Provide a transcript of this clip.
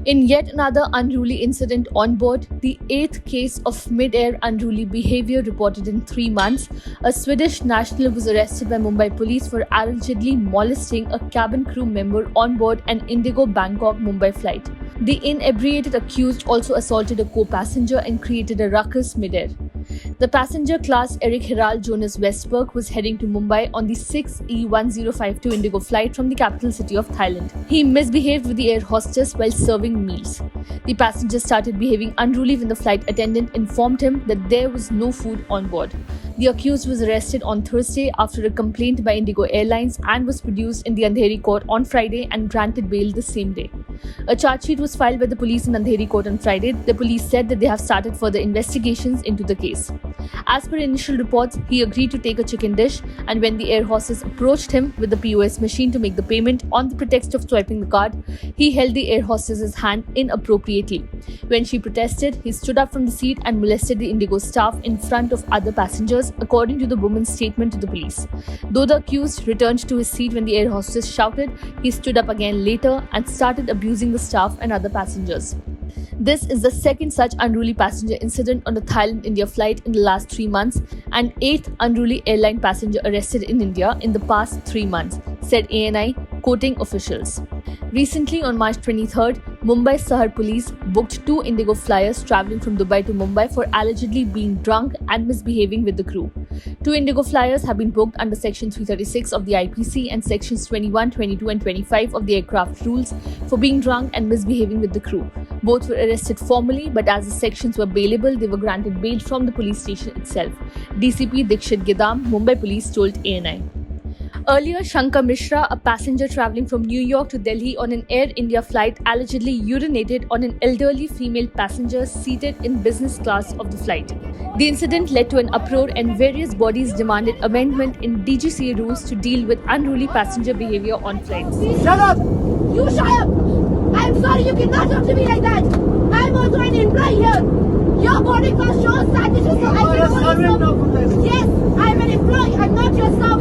In yet another unruly incident on board, the eighth case of mid-air unruly behavior reported in 3 months, a Swedish national was arrested by Mumbai police for allegedly molesting a cabin crew member on board an Indigo Bangkok Mumbai flight. The inebriated accused also assaulted a co-passenger and created a ruckus mid-air. The passenger class Eric Herald Jonas Westberg was heading to Mumbai on the 6E1052 Indigo flight from the capital city of Thailand. He misbehaved with the air hostess while serving meals. The passenger started behaving unruly when the flight attendant informed him that there was no food on board. The accused was arrested on Thursday after a complaint by Indigo Airlines and was produced in the Andheri court on Friday and granted bail the same day. A charge sheet was filed by the police in Andheri court on Friday. The police said that they have started further investigations into the case. As per initial reports, he agreed to take a chicken dish, and when the air hostess approached him with the POS machine to make the payment on the pretext of swiping the card, he held the air hostess's hand inappropriately. When she protested, he stood up from the seat and molested the Indigo staff in front of other passengers, according to the woman's statement to the police. Though the accused returned to his seat when the air hostess shouted, he stood up again later and started abusing the staff and other passengers. This is the second such unruly passenger incident on a Thailand-India flight in the last 3 months and 8th unruly airline passenger arrested in India in the past 3 months, said ANI, quoting officials. Recently, on March 23rd, Mumbai Sahar police booked 2 Indigo flyers travelling from Dubai to Mumbai for allegedly being drunk and misbehaving with the crew. 2 Indigo flyers have been booked under Section 336 of the IPC and Sections 21, 22 and 25 of the aircraft rules for being drunk and misbehaving with the crew. Both were arrested formally, but as the sections were bailable, they were granted bail from the police station itself. DCP Dikshit Gidam, Mumbai police told ANI. Earlier, Shankar Mishra, a passenger travelling from New York to Delhi on an Air India flight, allegedly urinated on an elderly female passenger seated in business class of the flight. The incident led to an uproar and various bodies demanded amendment in DGCA rules to deal with unruly passenger behaviour on flights. Shut up! You shut up! I'm sorry, you cannot talk to me like that! I'm also an employee here! Your boarding pass shows that this is for... Yes, I'm an employee, I'm not your staff!